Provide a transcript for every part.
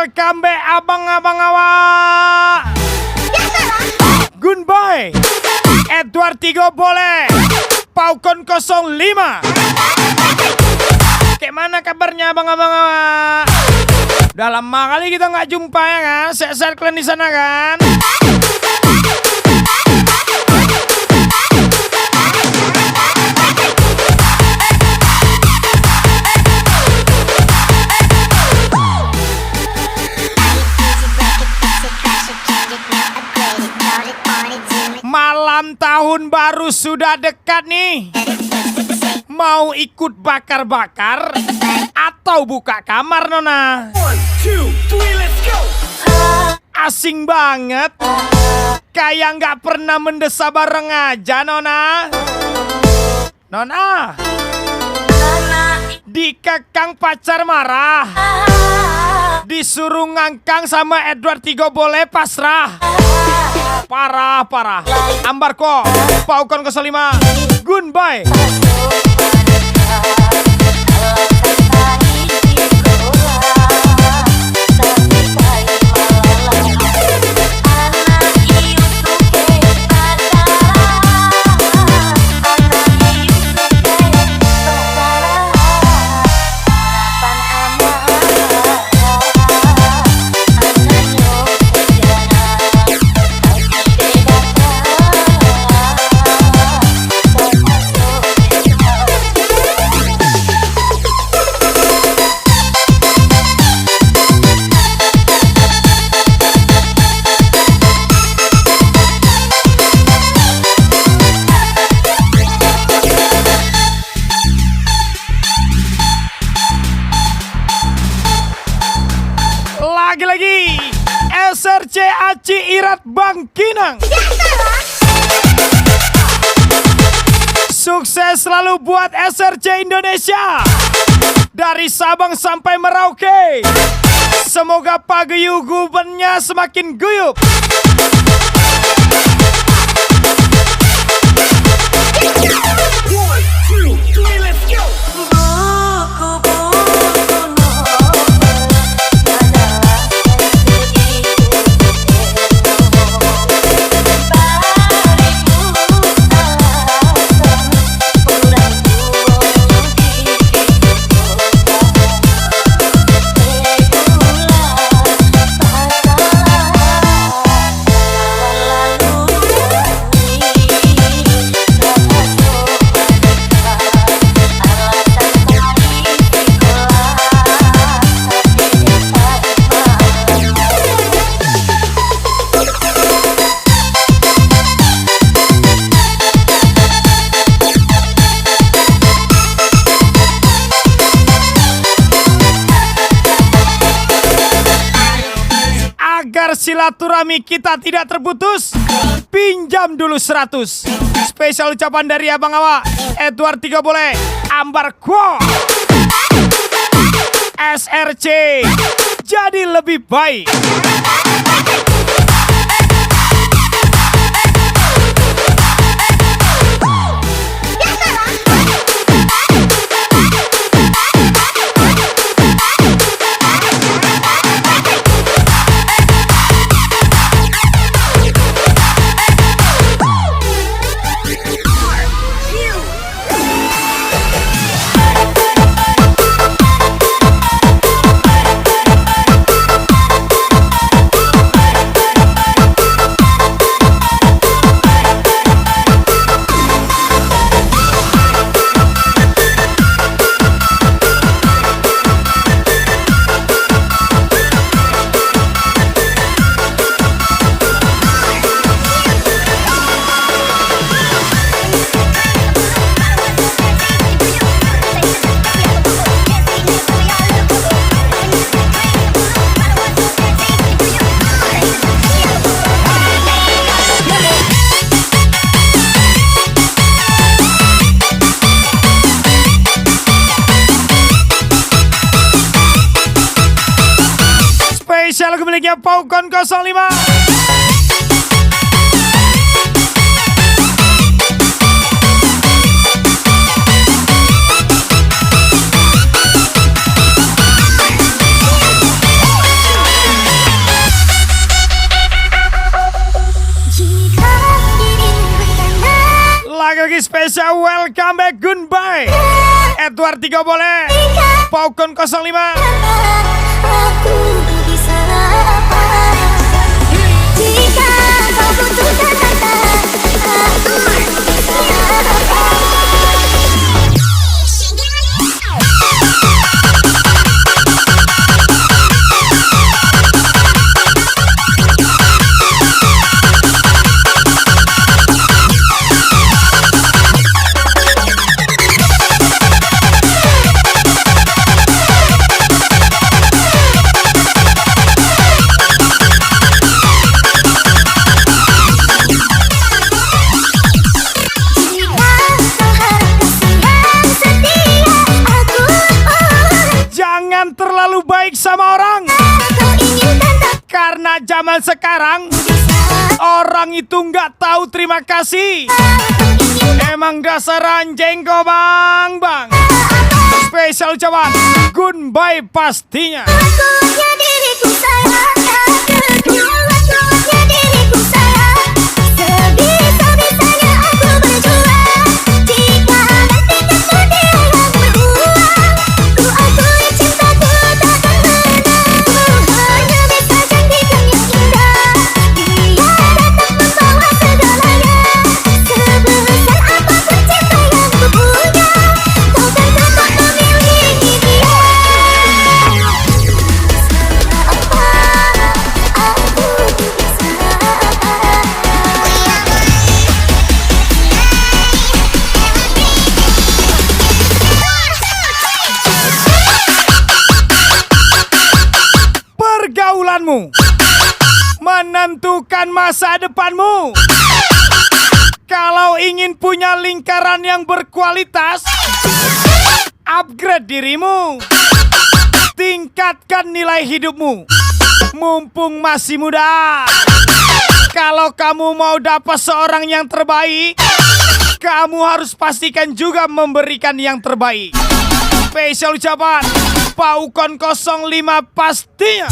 Welcome back abang-abang awak. Goodbye Edward Tigo boleh Paukon 05. Kayak mana kabarnya abang-abang awak? Udah lama kali kita nggak jumpa ya kan? Sehat-sehat kalian di sana kan? Malam tahun baru sudah dekat nih. Mau ikut bakar-bakar atau buka kamar Nona? 1, 2, 3, let's go. Asing banget. Kayak nggak pernah mendesa bareng aja Nona. Nona dikekang pacar marah, disuruh ngangkang sama Edward Tigo boleh pasrah. Parah. Ambar kok Paukon 05. Goodbye. Lagi-lagi SRC Aci Irat Bangkinang. Sukses selalu buat SRC Indonesia dari Sabang sampai Merauke. Semoga paguyubannya semakin guyup. Agar silaturahmi kita tidak terputus, pinjam dulu 100. Spesial ucapan dari abang awak Edward Tigo boleh Ambar Kwo. SRC jadi lebih baik. Spesial lagu miliknya Paukon 05. spesial welcome back goodbye Edward 3 boleh Paukon 05. Aku bisa apa jika kau butuhkan kata aku bisa apa. Terlalu baik sama orang karena zaman sekarang orang itu nggak tahu terima kasih. Emang dasar anjing kau bang. Spesial ucapan goodbye pastinya. Pergaulanmu menentukan masa depanmu. Kalau ingin punya lingkaran yang berkualitas, upgrade dirimu, tingkatkan nilai hidupmu mumpung masih muda. Kalau kamu mau dapat seorang yang terbaik, kamu harus pastikan juga memberikan yang terbaik. Spesial ucapan Paukon 05 pastinya.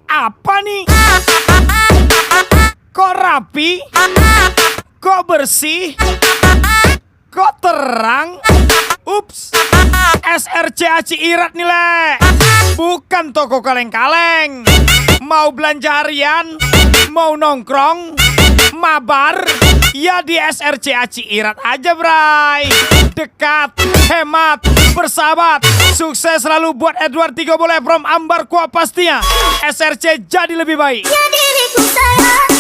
Apa nih? Kok rapi? Kok bersih? Kok terang? Ups, SRCA Ciirat nih le. Bukan toko kaleng-kaleng. Mau belanja harian? Mau nongkrong? Mabar? Ya di SRCA Ciirat aja bray. Dekat, hemat, bersahabat. Sukses selalu buat Edward 3 boleh from Ambar Kuah pastinya. SRC jadi lebih baik. Ya diriku sayang,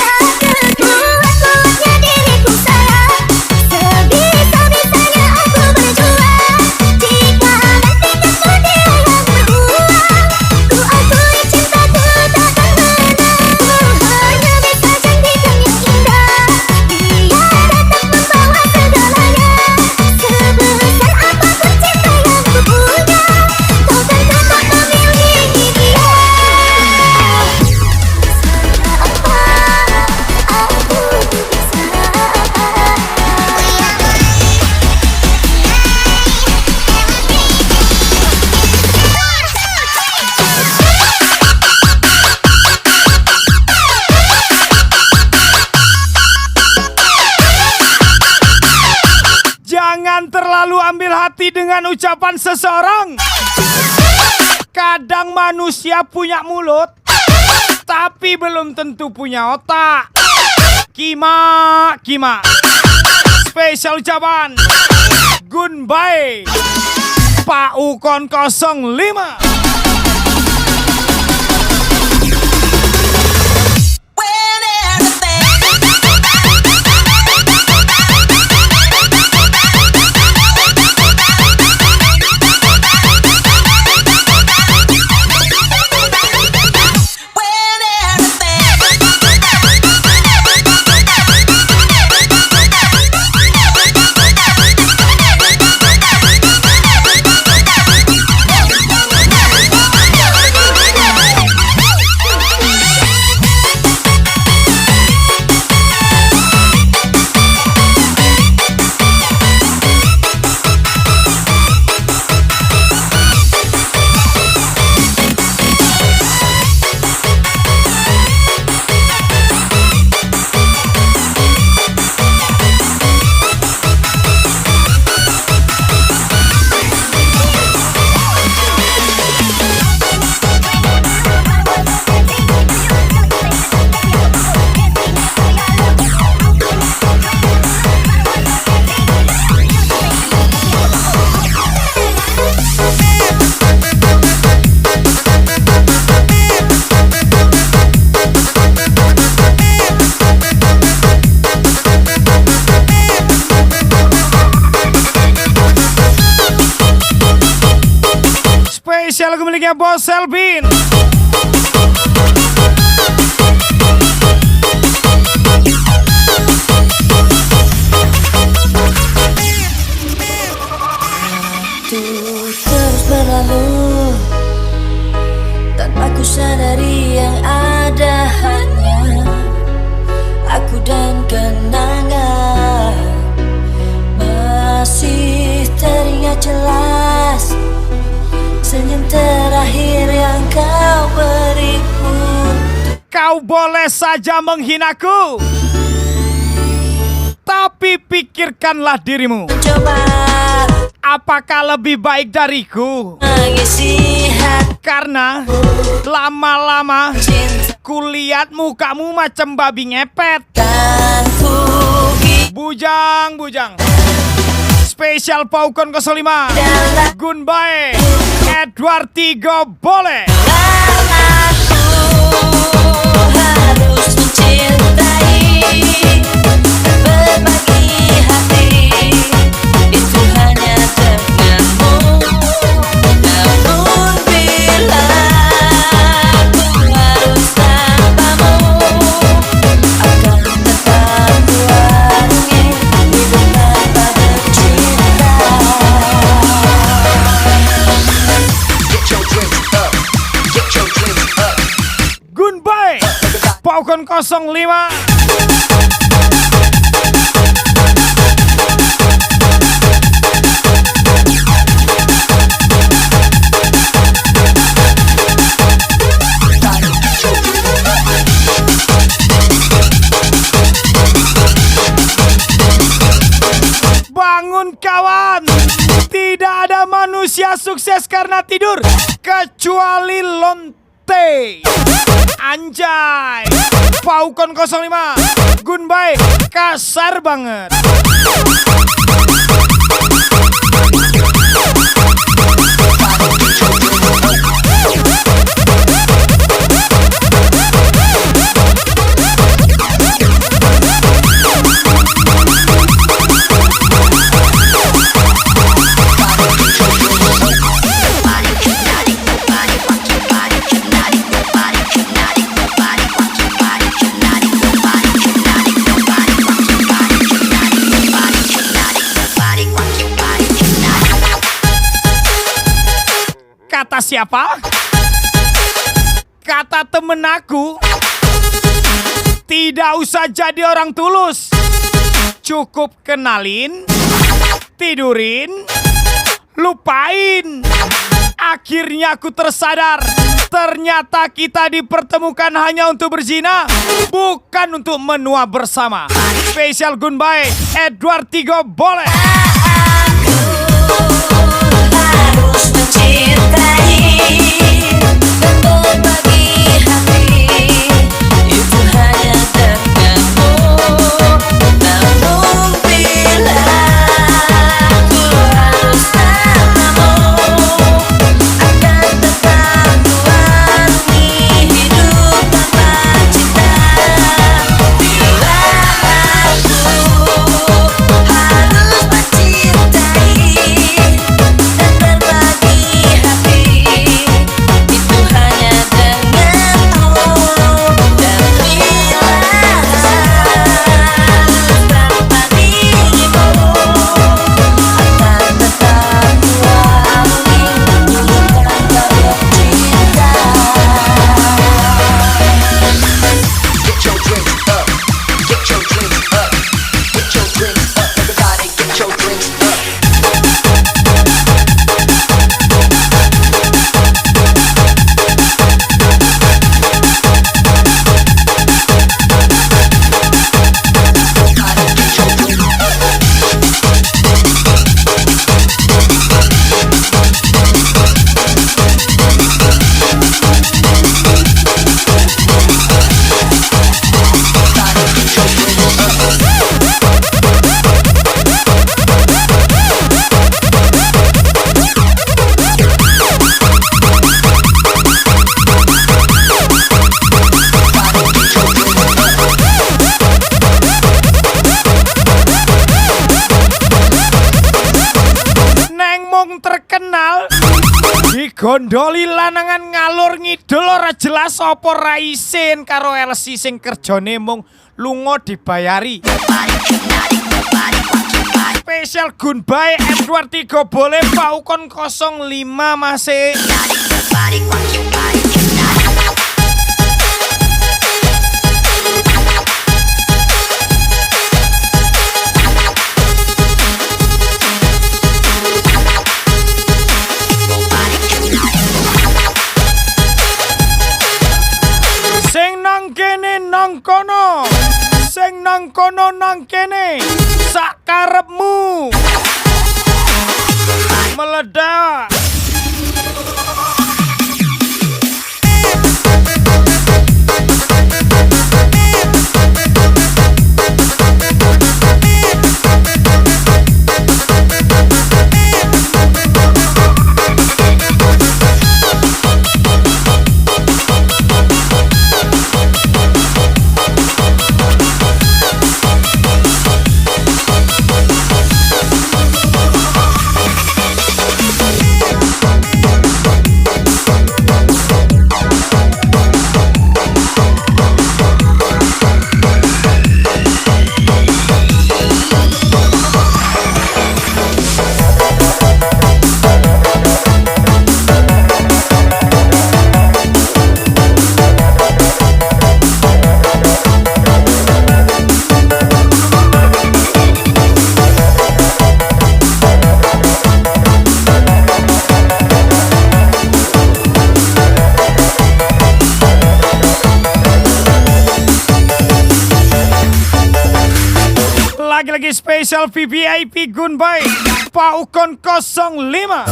kuat-kuatnya diriku sayang. Sebisa-bisanya aku berjuang. Jika nanti kemudian yang berbuang, ku akui cintaku takkan menang. Ku hanya bisa janjikan yang indah. Dia datang membawa segalanya. Sebesar apapun cinta yang ku punya, kau kan tetap memiliki dia. Jangan terlalu ambil hati dengan ucapan seseorang. Kadang manusia punya mulut, tapi belum tentu punya otak. Kima. Spesial ucapan goodbye Paukon 05. Spesial lagu miliknya Bos Selvin. Terus berlalu tanpa ku sadari yang ada hanya aku dan kenangan. Masih teringat jelas senyum terakhir yang kau beriku. Kau boleh saja menghinaku, tapi pikirkanlah dirimu. Coba Apakah lebih baik dariku? mengisi hati Karena lama-lama cinta kulihat mukamu macam babi ngepet. dan ku Bujang, bujang. Spesial Paukon 05. dalam Goodbye Edward Tigo boleh. aku harus mencintai, berbagi hati itu hanya denganmu. Namun bila aku harus tanpamu, akan tetap kuarungi hidup tanpa bercinta. Get your drinks up. Get your drinks up. Goodbye Paukon 05. Bangun kawan, tidak ada manusia sukses karena tidur kecuali lonte. Anjay, Paukon 05. Goodbye, kasar banget. Kata siapa? Kata temen aku. Tidak usah jadi orang tulus, cukup kenalin, tidurin, lupain. Akhirnya aku tersadar, ternyata kita dipertemukan hanya untuk berzina, bukan untuk menua bersama. Spesial Goodbye Edward Tigo boleh. Harus mencintai dan berbagi hati itu hanya denganmu. Namun bila ku harus tanpamu, akan tetap kuarungi hidup tanpa cinta. Bila aku harus mencintai dan berbagi hati itu hanya denganmu. Dan bila harus tanpa dirimu, akan tetap kuarungi hidup tanpa bercinta. Get your drinks up. Get your drinks up. Get your drinks up. Everybody get your drinks up. digondoli lanangan ngalur ngidul ora jelas apa ra isin karo Elsi sing kerjane mung lunga dibayari. Spesial goodbye Edward 3 boleh paukon 05 masih. Sing nang kene nang kono, sing nang kono nang kene, sak karepmu meledak. Lagi-lagi spesial VVIP Gunbai Paukon 05.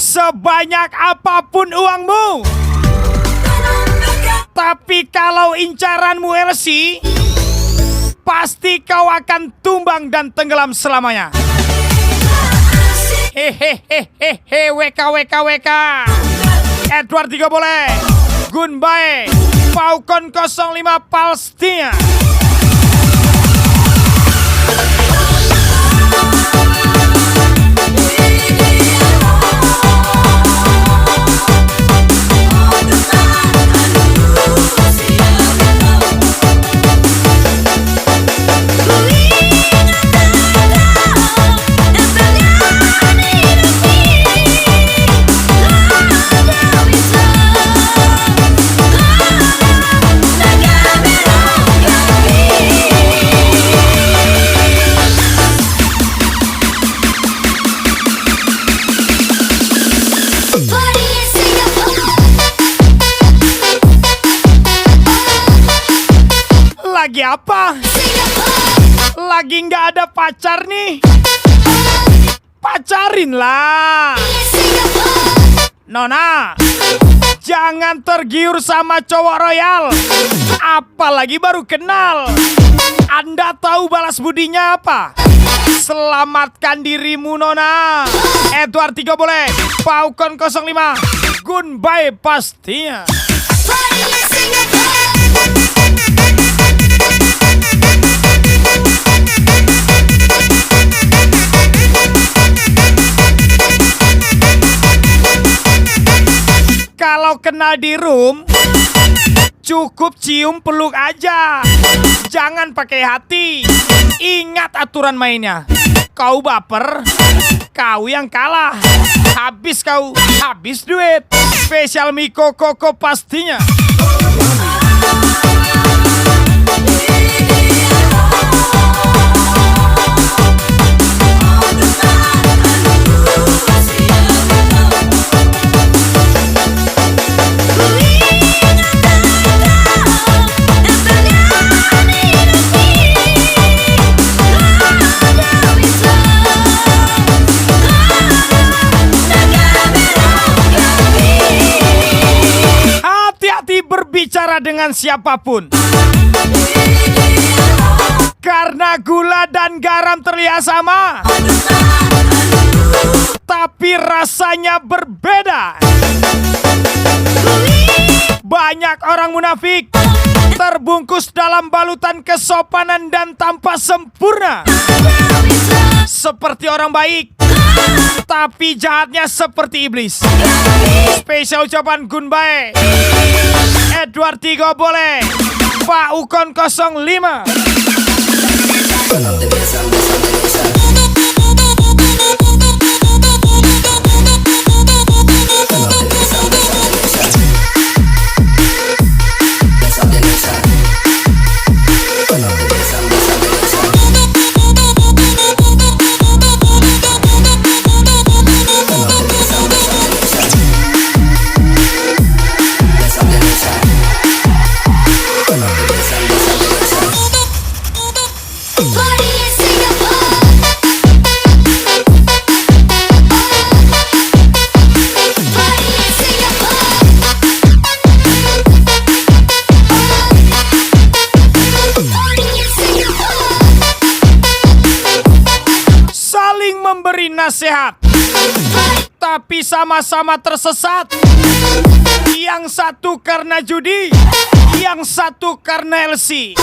Sebanyak apapun uangmu, tapi kalau incaranmu Elsi, pasti kau akan tumbang dan tenggelam selamanya. Hehehehe, WK. Edward 3 boleh, Gunbai, Paukon 05 Palestina. Lagi apa? Lagi nggak ada pacar nih? Pacarin lah. Nona, jangan tergiur sama cowok royal, apalagi baru kenal. Anda tahu balas budinya apa? Selamatkan dirimu Nona. Edward 3 boleh, Paukon 05 Gunbai pastinya. Kalau kenal di room, cukup cium peluk aja. Jangan pakai hati. Ingat aturan mainnya. Kau baper, kau yang kalah. Habis kau, habis duit. Spesial Miko Koko pastinya. mesra dengan siapapun. Karena gula dan garam terlihat sama, tapi rasanya berbeda. Banyak orang munafik terbungkus dalam balutan kesopanan dan tampak sempurna, seperti orang baik, tapi jahatnya seperti iblis. Spesial ucapan Gunbae, Edward Tigo boleh, Pak Ukon 05. Memberi nasihat, tapi sama-sama tersesat. Yang satu karena judi, yang satu karena LC.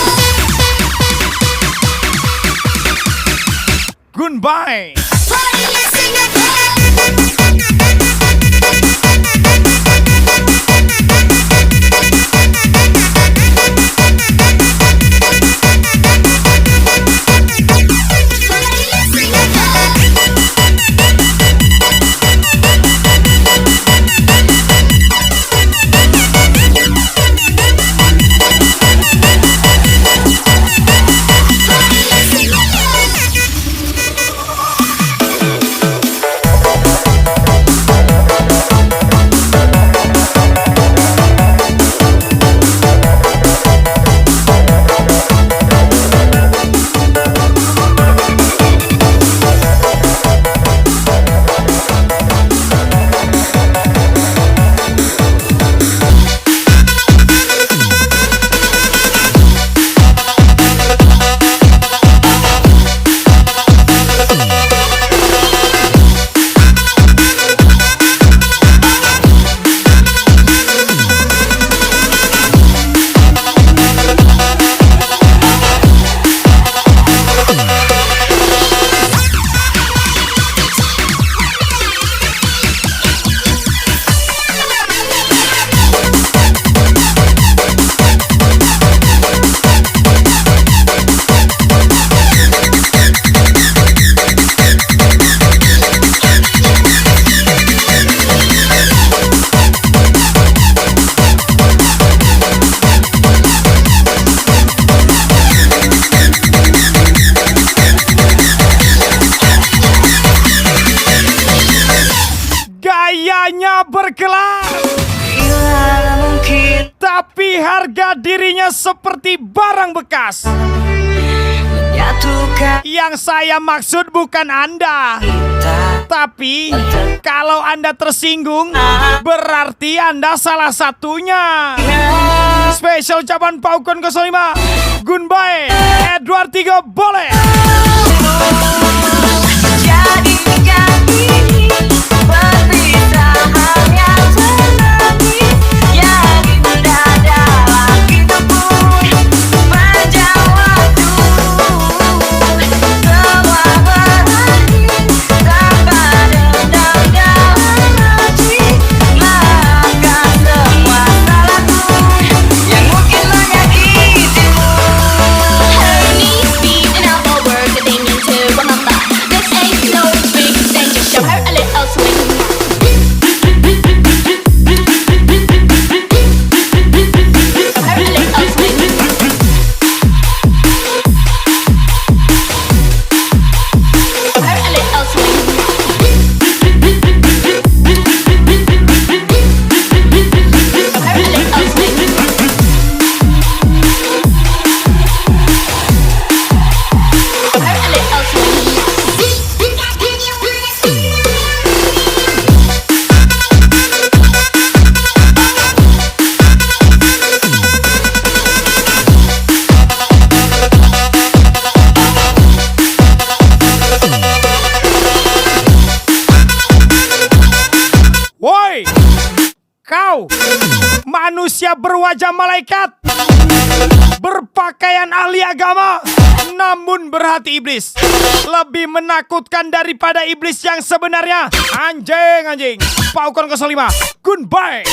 Gunbae. Berkelas, tapi harga dirinya seperti barang bekas. Yang saya maksud bukan Anda, tapi kalau Anda tersinggung, berarti Anda salah satunya. Spesial ucapan Pak Ukon 05, Gunbae, Edward Tigo boleh. Jadi perpisahan yang menangis, yang indah dalam hidupku, panjang waktu, semua berakhir tanpa dendam dalam hati. Maafkan semua salahku yang mungkin menyakitimu. Honey, speed and alpha words that they mean to remember. manusia berwajah malaikat, berpakaian ahli agama, namun berhati iblis. Lebih menakutkan daripada iblis yang sebenarnya. Anjing. Paukon 05, goodbye.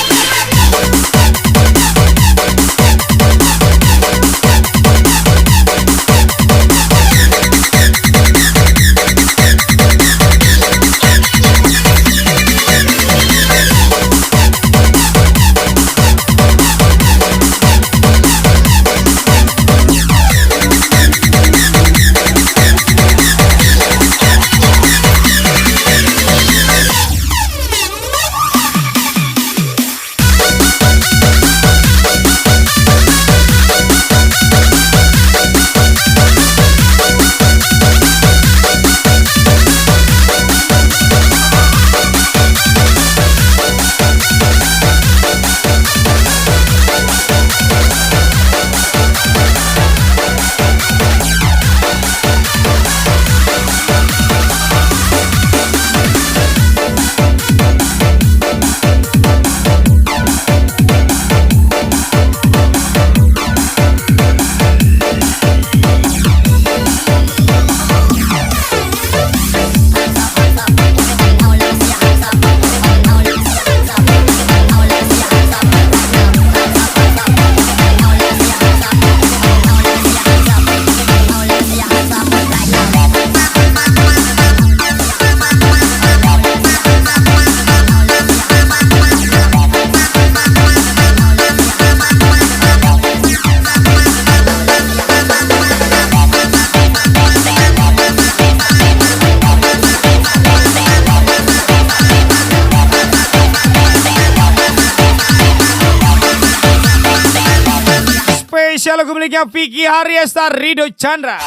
Spesial lagu miliknya Vicky Haryesta Ridho Chandra.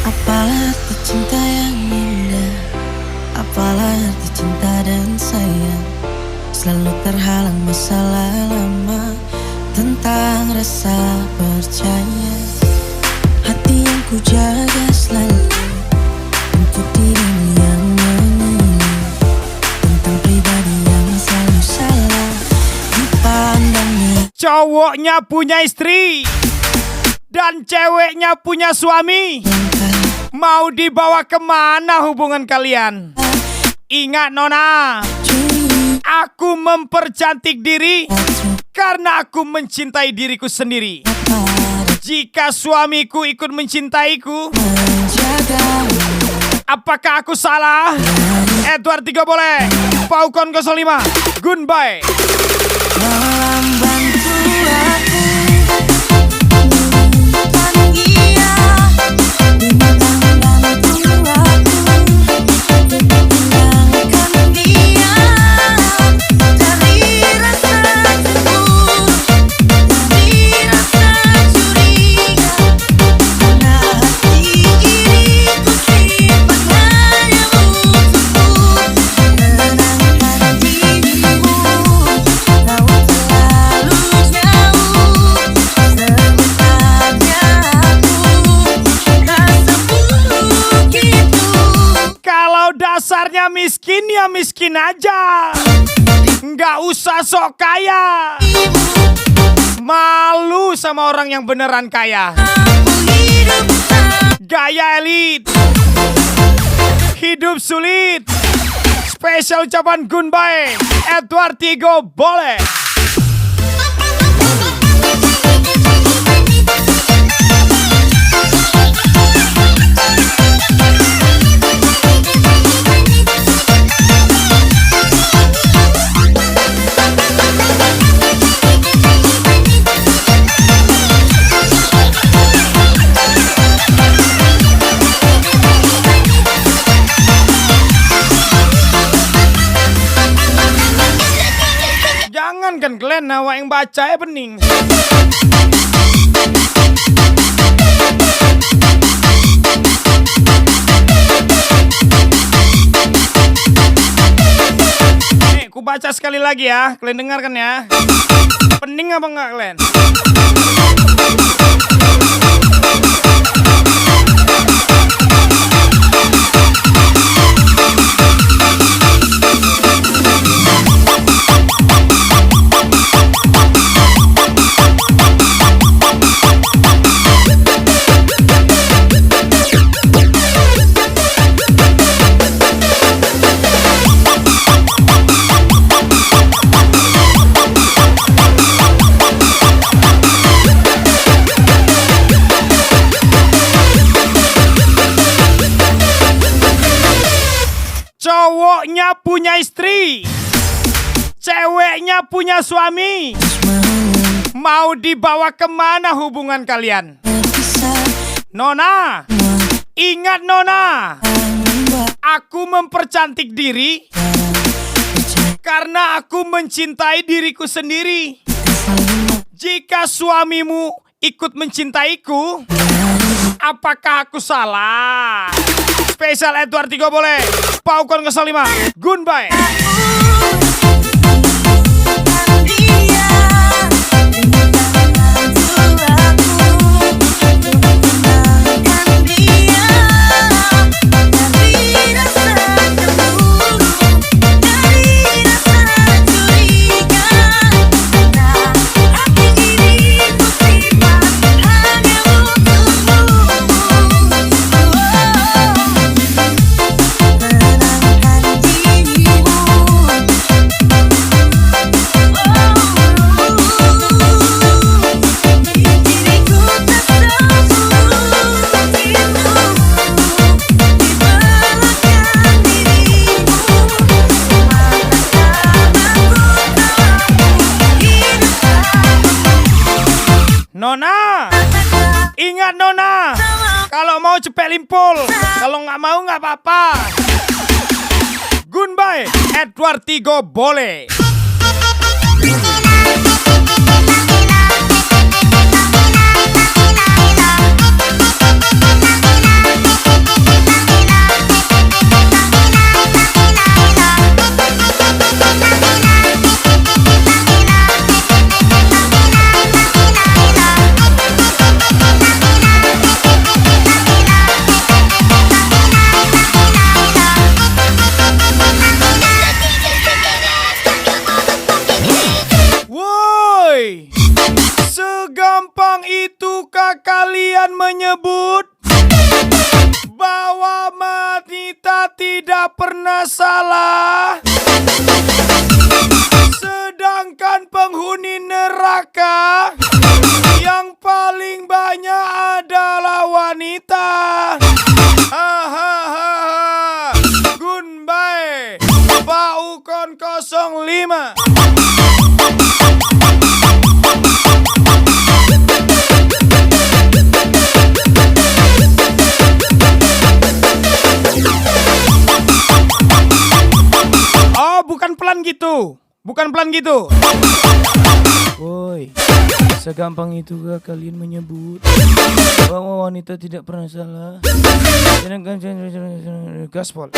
Apalah arti cinta yang indah, apalah arti cinta dan sayang. Selalu terhalang masalah lama tentang rasa percaya. Hati yang ku jaga selalu untuk dirimu yang memilih, tentang pribadi yang selalu salah dipandangnya. Cowoknya punya istri dan ceweknya punya suami. Mau dibawa kemana hubungan kalian? Ingat Nona, aku mempercantik diri karena aku mencintai diriku sendiri. Jika suamiku ikut mencintaiku, apakah aku salah? Edward 3 boleh. Paukon 05, goodbye. Dasarnya miskin ya miskin aja, nggak usah sok kaya. Malu sama orang yang beneran kaya. Gaya elit, hidup sulit. Spesial ucapan goodbye Edward 3 boleh. Kan Glenn awak yang baca ya bening. Nih, ku baca sekali lagi ya. Kalian dengarkan ya. Pening apa enggak kalian? punya istri, ceweknya punya suami. Mau dibawa kemana hubungan kalian? Nona, ingat Nona, aku mempercantik diri karena aku mencintai diriku sendiri. Jika suamimu ikut mencintaiku, apakah aku salah? Spesial Edward Tigo boleh. Paukon ke 5. Goodbye. Nona, ingat Nona, kalau mau cepet limpul, kalau nggak mau nggak apa-apa. Goodbye, Edward Tigo boleh. Segampang itukah kalian menyebut bahwa wanita tidak pernah salah, sedangkan penghuni neraka yang paling banyak adalah wanita? Hahaha. Goodbye, Paukon 05. Bukan pelan gitu. Bukan pelan gitu. Woi, segampang itukah kalian menyebut bahwa wanita tidak pernah salah? Gaspol.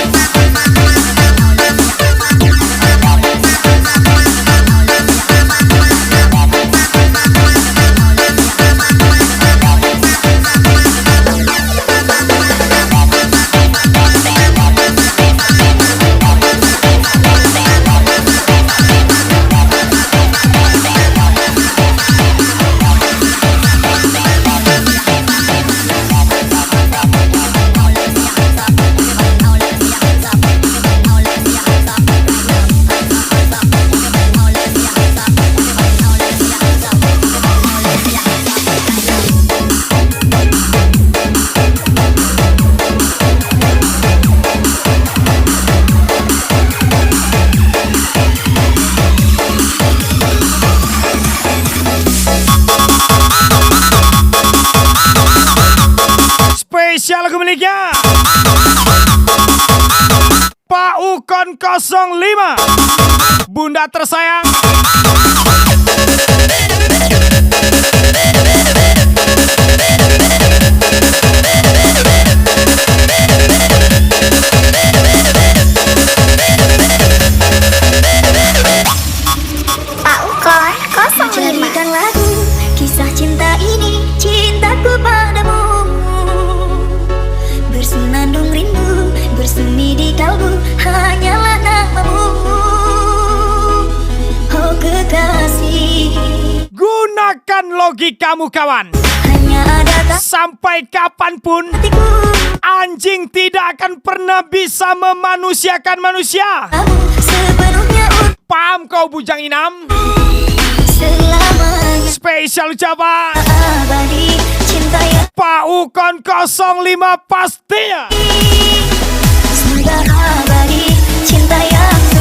Spesial lagu miliknya Paukon 05. Bunda tersayang. Paukon 05. Jadikan lagu kisah cinta ini, cintaku padamu. Bersenandung rindu, bersemi di kalbu, hanyalah namamu. Oh kekasih, gunakan logikamu kawan. hanya ada Sampai kapanpun hatiku, anjing tidak akan pernah bisa memanusiakan manusia. kamu sepenuhnya Paham kau bujang inam? selamanya. Spesial ucapan Abadi cinta yang Paukon 05 pastinya. semoga abadi cinta yang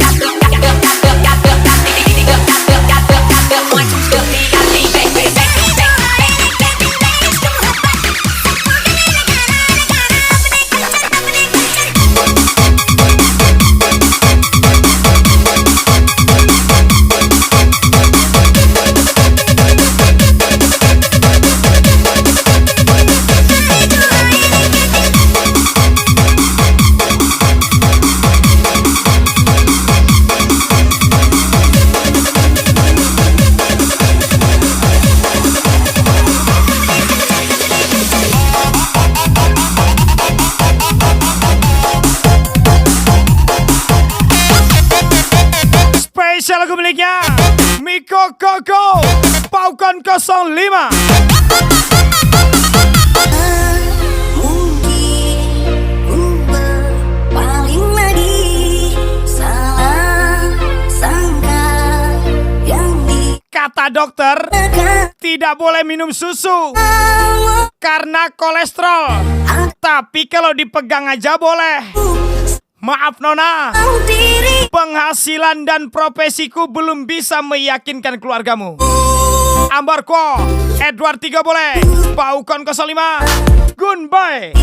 One, two, step, three, I lean back, back, back, Spesial lagu miliknya Miko Koko Paukan 05. Mungkin ku berpaling lagi, salah sangka yang Kata dokter dikatakan tidak boleh minum susu karena kolesterol. Tapi kalau dipegang aja boleh. Maaf Nona, diri penghasilan dan profesiku belum bisa meyakinkan keluargamu. Ambarko, Edward 3 boleh, Paukon 05, Gunbay.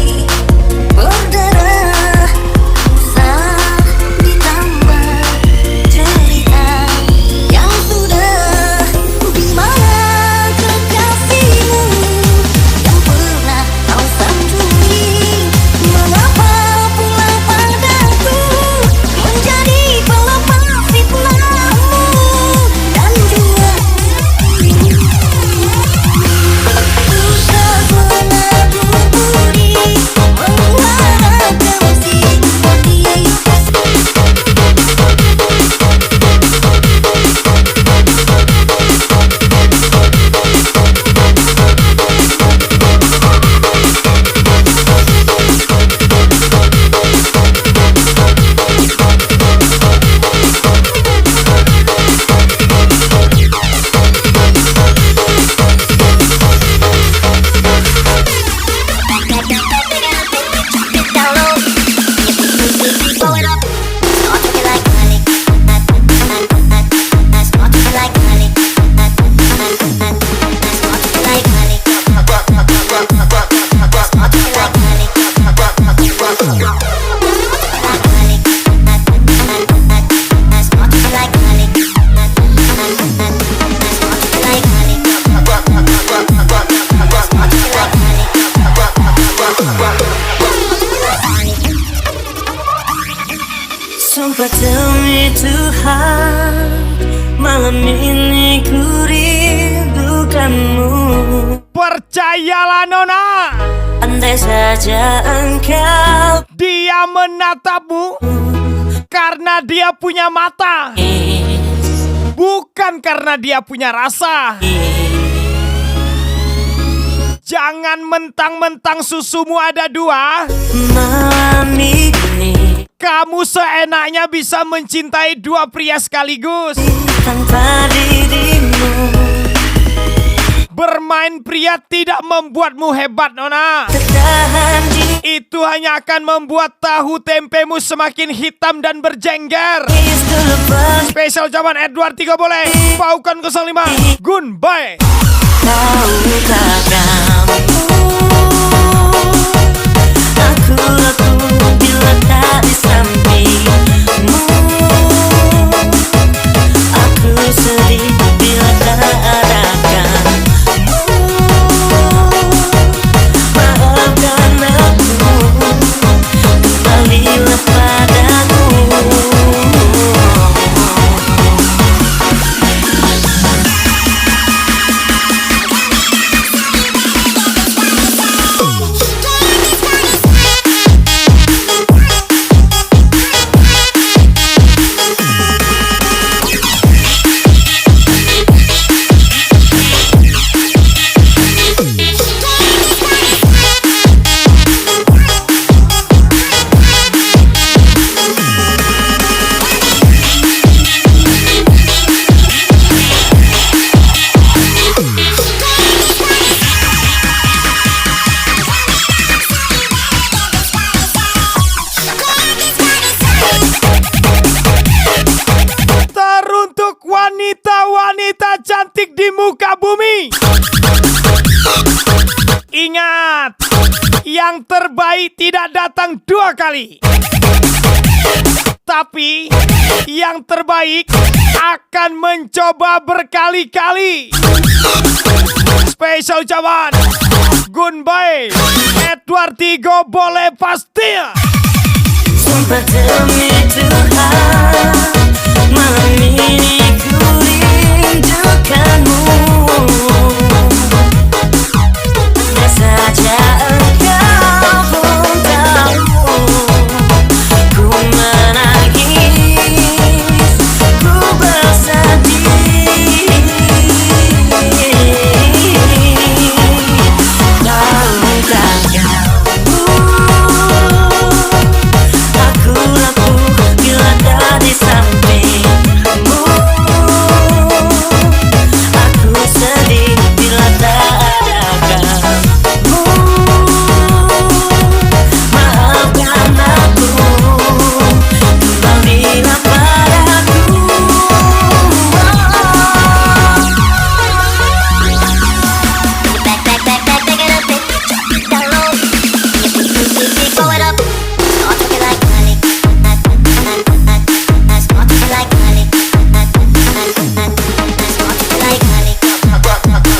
berdarah, salah ditambah cerita yang sudah. Di mana kekasihmu yang pernah kau sanjungi? Mengapa pulang padaku menjadi pelepas fitnahmu dan juga susah mengaku budi mengharap simpati. Sumpah demi Tuhan, malam ini ku rindukanmu. Percayalah Nona, Andai saja engkau dia menatapmu Karena dia punya mata, bukan karena dia punya rasa. Jangan mentang-mentang susumu ada dua, Malam ini kamu seenaknya bisa mencintai dua pria sekaligus. tanpa dirimu, Bermain pria tidak membuatmu hebat, Nona. tertahan di Itu hanya akan membuat tahu tempemu semakin hitam dan berjengger. is to lepas. Spesial zaman Edward 3 boleh. Paukan 05 Goodbye. Tahukah kamu, aku bila tak di sampingmu. Aku sedih bila tak ada kamu. Maafkan aku, kembalilah padaku. Teruntuk wanita-wanita cantik di muka bumi. Ingat, yang terbaik tidak datang dua kali. Tapi yang terbaik akan mencoba berkali-kali. Spesial ucapan Goodbye Edward 3 boleh pasti. Sumpah demi Tuhan, malam ini ku rindukanmu. Dan saja engkau pun tahu, ku menangis, ku bersedih. Tahukah kamu, aku rapuh bila tak di sampingmu. Aku sedih bila tak ada kamu. Maafkan aku, kembalilah padaku. Back it up, down low. Throw it up. Start talking like Miley. Start talking like Miley. Start talking like Miley. Start talking like Miley.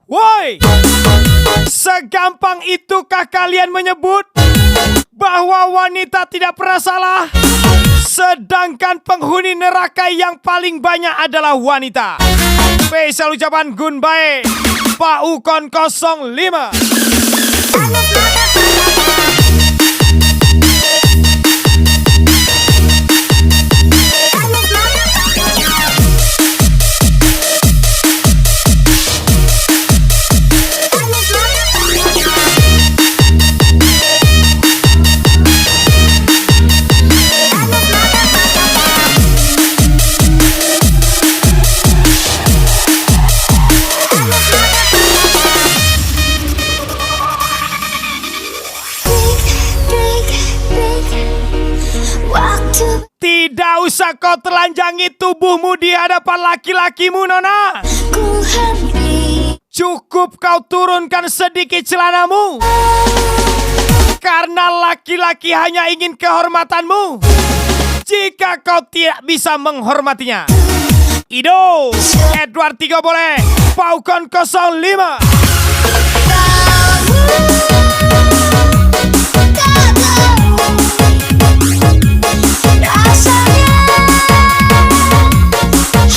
Woi, segampang itukah kalian menyebut bahwa wanita tidak pernah salah? Sedangkan penghuni neraka yang paling banyak adalah wanita. Spesial ucapan Goodbye Pak Ukon 05. Tidak usah kau telanjangi tubuhmu di hadapan laki-lakimu, Nona. Ku henti. Cukup kau turunkan sedikit celanamu. Karena laki-laki hanya ingin kehormatanmu. Jika kau tidak bisa menghormatinya. Ido, Edward 3 boleh. Falcon 05. Rasanya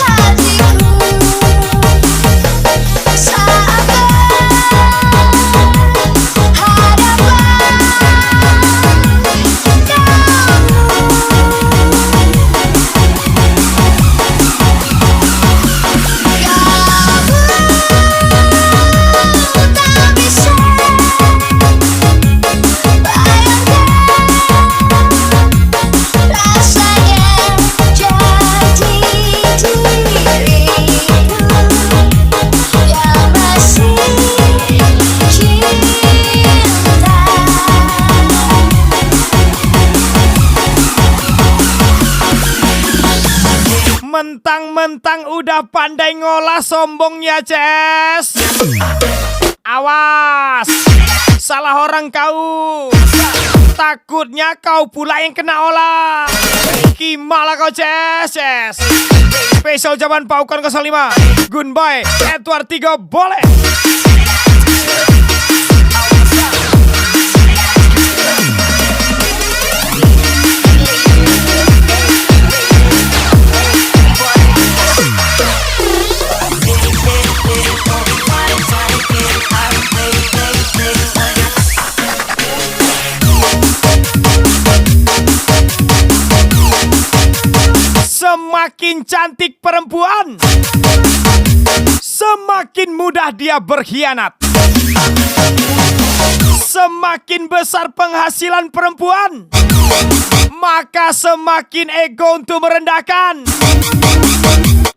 hatiku sabar hadapan tak bisa bayangkan rasanya jadi diriku yang masih cinta. Mentang-mentang udah pandai ngolah sombongnya, Ces. Awas, salah orang kau. Takutnya kau pula yang kena olah. Gimana kau, Ces? Spesial jaman Falcon 05. Gunboy, Edward 3 boleh. Semakin cantik perempuan, semakin mudah dia berkhianat. Semakin besar penghasilan perempuan, maka semakin ego untuk merendahkan.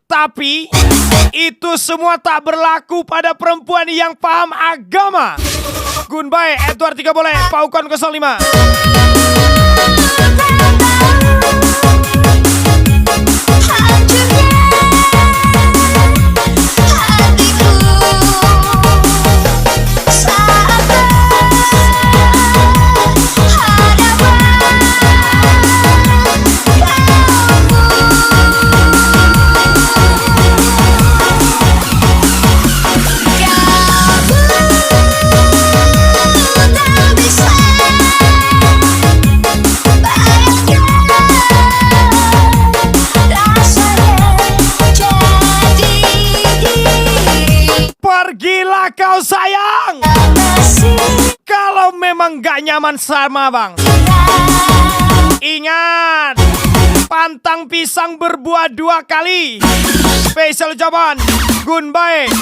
Tapi itu semua tak berlaku pada perempuan yang paham agama. Gunboy, Edward 3 boleh. Falcon 05. Hancurnya hatiku sabar hadapan tak bisa bayangkan rasanya jadi diri Pergilah kau sayang. masih Kalau memang gak nyaman sama bang, ingat, pantang pisang berbuah 2 kali. Spesial jawaban Gunboy,